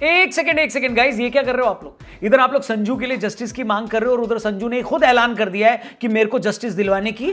एक second guys, ये क्या कर रहे हो आप लोग? इधर आप लोग संजू के लिए जस्टिस की मांग कर रहे हो और उधर संजू ने खुद ऐलान कर दिया है कि मेरे को जस्टिस दिलवाने की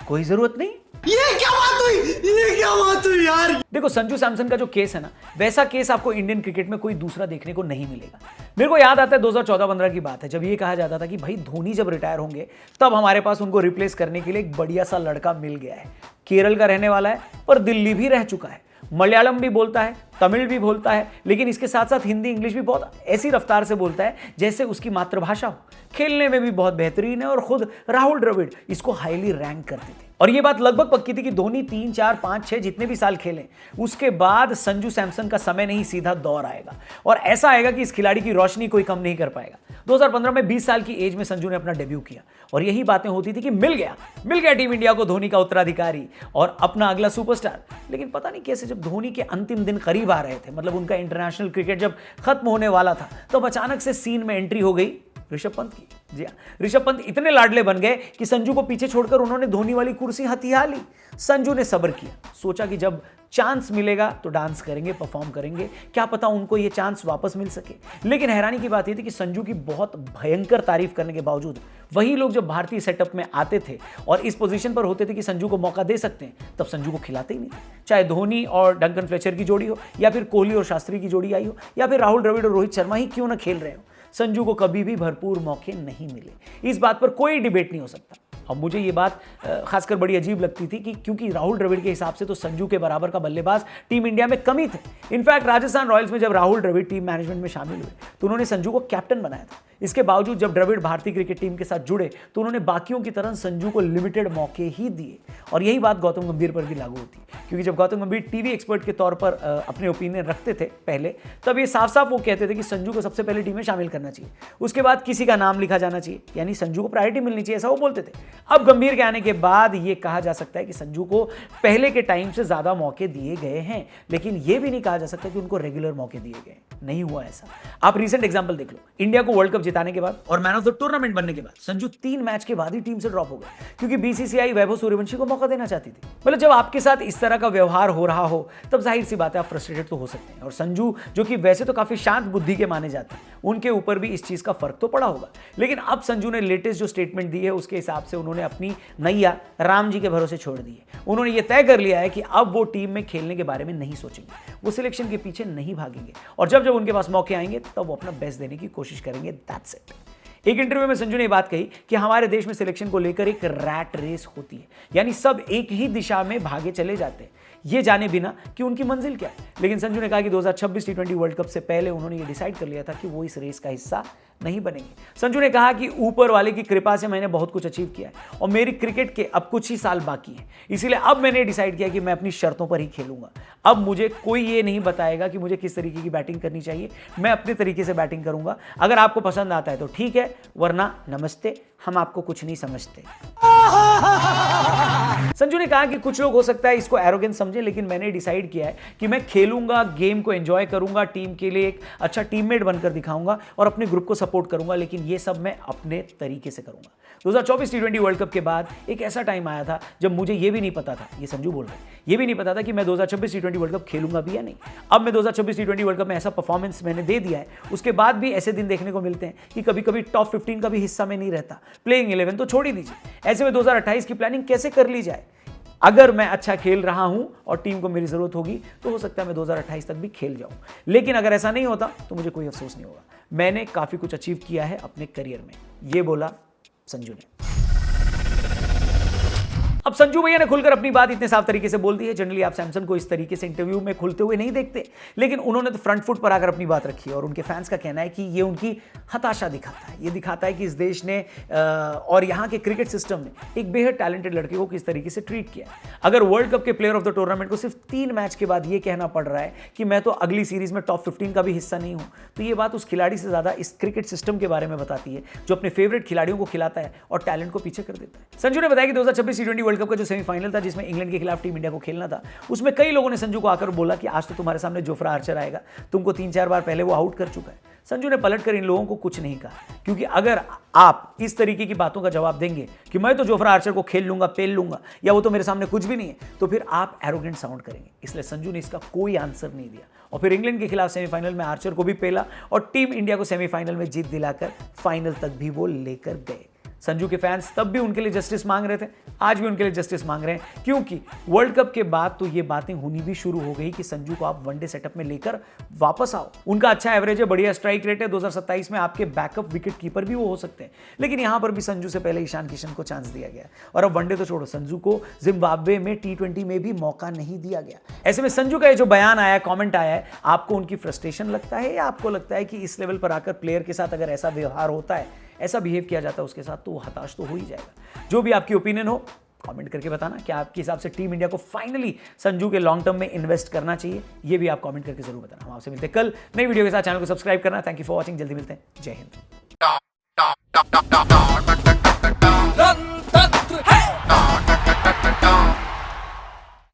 कोई जरूरत नहीं। ये क्या बात हुई? ये क्या बात हुई यार? देखो, संजू सैमसन का जो केस है ना, वैसा केस आपको इंडियन क्रिकेट में कोई दूसरा देखने को नहीं मिलेगा। मेरे को याद आता है 2014-15 की बात है, जब ये कहा जाता था कि भाई धोनी जब रिटायर होंगे तब हमारे पास उनको रिप्लेस करने के लिए एक बढ़िया सा लड़का मिल गया है। केरल का रहने वाला है पर दिल्ली भी रह चुका है, मलयालम भी बोलता है, तमिल भी बोलता है, लेकिन इसके साथ साथ हिंदी इंग्लिश भी बहुत ऐसी रफ्तार से बोलता है जैसे उसकी मातृभाषा हो। खेलने में भी बहुत बेहतरीन है और खुद राहुल द्रविड़ इसको हाईली रैंक करते थे। और ये बात लगभग पक्की थी कि धोनी 3, 4, 5, 6 जितने भी साल खेलें, उसके बाद संजू सैमसन का समय नहीं सीधा दौर आएगा और ऐसा आएगा कि इस खिलाड़ी की रोशनी कोई कम नहीं कर पाएगा। 2015 में 20 साल की एज में संजू ने अपना डेब्यू किया और यही बातें होती थी कि मिल गया टीम इंडिया को धोनी का उत्तराधिकारी और अपना अगला सुपरस्टार। लेकिन पता नहीं कैसे जब धोनी के अंतिम दिन करीब आ रहे थे, मतलब उनका इंटरनेशनल क्रिकेट जब खत्म होने वाला था, तब अचानक से सीन में एंट्री हो गई ऋषभ पंत की। जी हाँ, ऋषभ पंत इतने लाडले बन गए कि संजू को पीछे छोड़कर उन्होंने धोनी वाली कुर्सी हथिया ली। संजू ने सब्र किया, सोचा कि जब चांस मिलेगा तो डांस करेंगे, परफॉर्म करेंगे, क्या पता उनको ये चांस वापस मिल सके। लेकिन हैरानी की बात यह थी कि संजू की बहुत भयंकर तारीफ करने के बावजूद वही लोग जब भारतीय सेटअप में आते थे और इस पोजीशन पर होते थे कि संजू को मौका दे सकते हैं, तब संजू को खिलाते ही नहीं थे। चाहे धोनी और डंकन फ्लेचर की जोड़ी हो, या फिर कोहली और शास्त्री की जोड़ी आई हो, या फिर राहुल द्रविड़ और रोहित शर्मा ही क्यों ना खेल रहे हो, संजू को कभी भी भरपूर मौके नहीं मिले। इस बात पर कोई डिबेट नहीं हो सकता। अब मुझे ये बात खासकर बड़ी अजीब लगती थी कि क्योंकि राहुल द्रविड़ के हिसाब से तो संजू के बराबर का बल्लेबाज टीम इंडिया में कम ही थे। इनफैक्ट राजस्थान रॉयल्स में जब राहुल द्रविड़ टीम मैनेजमेंट में शामिल हुए तो उन्होंने संजू को कैप्टन बनाया था। इसके बावजूद जब द्रविड़ भारतीय क्रिकेट टीम के साथ जुड़े तो उन्होंने बाकियों की तरह संजू को लिमिटेड मौके ही दिए और यही बात गौतम गंभीर पर भी लागू होती है। क्योंकि जब गौतम गंभीर टीवी एक्सपर्ट के तौर पर अपने ओपिनियन रखते थे पहले, तब ये साफ साफ वो कहते थे कि संजू को सबसे पहले टीम में शामिल करना चाहिए, उसके बाद किसी का नाम लिखा जाना चाहिए, यानी संजू को प्रायोरिटी मिलनी चाहिए, ऐसा वो बोलते थे। अब गंभीर के आने के बाद ये कहा जा सकता है कि संजू को पहले के टाइम से ज्यादा मौके दिए गए हैं, लेकिन ये भी नहीं कहा जा सकता कि उनको रेगुलर मौके दिए गए। नहीं हुआ ऐसा। आप रीसेंट एग्जांपल देख लो, इंडिया को वर्ल्ड कप जिताने के बाद और मैन ऑफ द टूर्नामेंट बनने के बाद संजू 3 मैच के बाद ही टीम से ड्रॉप हो गए क्योंकि बीसीसीआई वैभव सूर्यवंशी को मौका देना चाहती थी। मतलब जब आपके साथ इस तरह का व्यवहार हो रहा हो तब जाहिर सी बात है आप फ्रस्ट्रेटेड तो हो सकते हैं। और संजू जो कि वैसे तो काफी शांत बुद्धि के माने जाते हैं, उनके ऊपर भी इस चीज का फर्क तो पड़ा होगा। लेकिन अब संजू ने लेटेस्ट जो स्टेटमेंट दी है उसके हिसाब से उन्होंने अपनी नैया राम जी के भरोसे छोड़ दी है। उन्होंने ये तय कर लिया है कि अब वो टीम में खेलने के बारे में नहीं सोचेंगे, वो सिलेक्शन के पीछे नहीं भागेंगे और जब जब उनके पास मौके आएंगे तब वो अपना बेस्ट देने की कोशिश करेंगे। That's it. एक इंटरव्यू में संजू ने बात कही कि हमारे देश में सिलेक्शन को लेकर एक रैट रेस होती है, यानी सब एक ही दिशा में भागे चले जाते हैं, ये जाने बिना कि उनकी मंजिल क्या है। लेकिन संजू ने कहा कि 2026 टी20 वर्ल्ड कप से पहले उन्होंने ये डिसाइड कर लिया था कि वो इस रेस का हिस्सा नहीं बनेंगे। संजू ने कहा कि ऊपर वाले की कृपा से मैंने बहुत कुछ अचीव किया है और मेरी क्रिकेट के अब कुछ ही साल बाकी हैं, इसीलिए अब मैंने डिसाइड किया कि मैं अपनी शर्तों पर ही खेलूंगा। अब मुझे कोई ये नहीं बताएगा कि मुझे किस तरीके की बैटिंग करनी चाहिए, मैं अपने तरीके से बैटिंग करूंगा। अगर आपको पसंद आता है तो ठीक है, वरना नमस्ते, हम आपको कुछ नहीं समझते। संजू ने कहा कि कुछ लोग हो सकता है इसको एरोगेंस समझे, लेकिन मैंने डिसाइड किया है कि मैं खेलूंगा, गेम को एंजॉय करूंगा, टीम के लिए एक अच्छा टीममेट बनकर दिखाऊंगा और अपने ग्रुप को सपोर्ट करूंगा, लेकिन ये सब मैं अपने तरीके से करूंगा। 2024 टी20 वर्ल्ड कप के बाद एक ऐसा टाइम आया था जब मुझे ये भी नहीं पता था, ये संजू बोल रहे हैं, ये भी नहीं पता था कि मैं 2026 टी20 वर्ल्ड कप खेलूंगा भी या नहीं। अब मैं 2026 टी20 वर्ल्ड कप में ऐसा परफॉर्मेंस मैंने दे दिया है, उसके बाद भी ऐसे दिन देखने को मिलते हैं कि कभी कभी टॉप 15 का भी हिस्सा में नहीं रहता, प्लेइंग 11 तो छोड़ ही दीजिए। ऐसे में 2028 की प्लानिंग कैसे कर ली जाए? अगर मैं अच्छा खेल रहा हूं और टीम को मेरी जरूरत होगी तो हो सकता है मैं 2028 तक भी खेल जाऊं, लेकिन अगर ऐसा नहीं होता तो मुझे कोई अफसोस नहीं होगा। मैंने काफी कुछ अचीव किया है अपने करियर में, ये बोला संजू ने। अब संजू भैया ने खुलकर अपनी बात इतने साफ तरीके से बोल दी है। जनरली आप सैमसन को इस तरीके से इंटरव्यू में खुलते हुए नहीं देखते, लेकिन उन्होंने तो फ्रंट फुट पर आकर अपनी बात रखी है और उनके फैंस का कहना है कि ये उनकी हताशा दिखाता है। ये दिखाता है कि इस देश ने और यहाँ के क्रिकेट सिस्टम ने एक बेहद टैलेंटेड लड़के को किस तरीके से ट्रीट किया। अगर वर्ल्ड कप के प्लेयर ऑफ द टूर्नामेंट को सिर्फ 3 मैच के बाद ये कहना पड़ रहा है कि मैं तो अगली सीरीज में टॉप 15 का भी हिस्सा नहीं हूं, तो ये बात उस खिलाड़ी से ज्यादा इस क्रिकेट सिस्टम के बारे में बताती है जो अपने फेवरेट खिलाड़ियों को खिलाता है और टैलेंट को पीछे कर देता है। संजू ने बताया कि 2026 टी20 वर्ल्ड कप का जो सेमीफाइनल था जिसमें इंग्लैंड के खिलाफ टीम इंडिया को खेलना था, उसमें कई लोगों ने संजू को आकर बोला कि आज तो तुम्हारे सामने जोफ्रा आर्चर आएगा, तुमको 3-4 बार पहले वो आउट कर चुका है। संजू ने पलटकर इन लोगों को कुछ नहीं कहा, क्योंकि अगर आप इस तरीके की बातों का जवाब देंगे कि मैं तो जोफ्रा आर्चर को खेल लूंगा, पेल लूंगा, या वो तो मेरे सामने कुछ भी नहीं है, तो फिर आप एरोगेंट साउंड करेंगे। इसलिए संजू ने इसका कोई आंसर नहीं दिया और फिर इंग्लैंड के खिलाफ सेमीफाइनल में आर्चर को भी पेला और टीम इंडिया को सेमीफाइनल में जीत दिलाकर फाइनल तक भी वो लेकर गए। संजू के फैंस तब भी उनके लिए जस्टिस मांग रहे थे, आज भी उनके लिए जस्टिस मांग रहे हैं, क्योंकि वर्ल्ड कप के बाद तो ये बातें होनी भी शुरू हो गई कि संजू को आप वनडे सेटअप में लेकर वापस आओ। उनका अच्छा एवरेज है, बढ़िया स्ट्राइक रेट है, 2027 में आपके बैकअप विकेट कीपर भी वो हो सकते हैं। लेकिन यहां पर भी संजू से पहले ईशान किशन को चांस दिया गया और अब वनडे तो छोड़ो, संजू को जिम्बाब्वे में T20 में भी मौका नहीं दिया गया। ऐसे में संजू का ये जो बयान आया, कॉमेंट आया है, आपको उनकी फ्रस्ट्रेशन लगता है या आपको लगता है कि इस लेवल पर आकर प्लेयर के साथ अगर ऐसा व्यवहार होता है, ऐसा बिहेव किया जाता है उसके साथ, तो वो हताश तो हो ही जाएगा। जो भी आपकी ओपिनियन हो कमेंट करके बताना। क्या आपके हिसाब से टीम इंडिया को फाइनली संजू के लॉन्ग टर्म में इन्वेस्ट करना चाहिए, ये भी आप कमेंट करके जरूर बताना। हम आपसे मिलते हैं कल नई वीडियो के साथ। चैनल को सब्सक्राइब करना। Thank you for watching. जल्दी मिलते हैं। जय हिंद।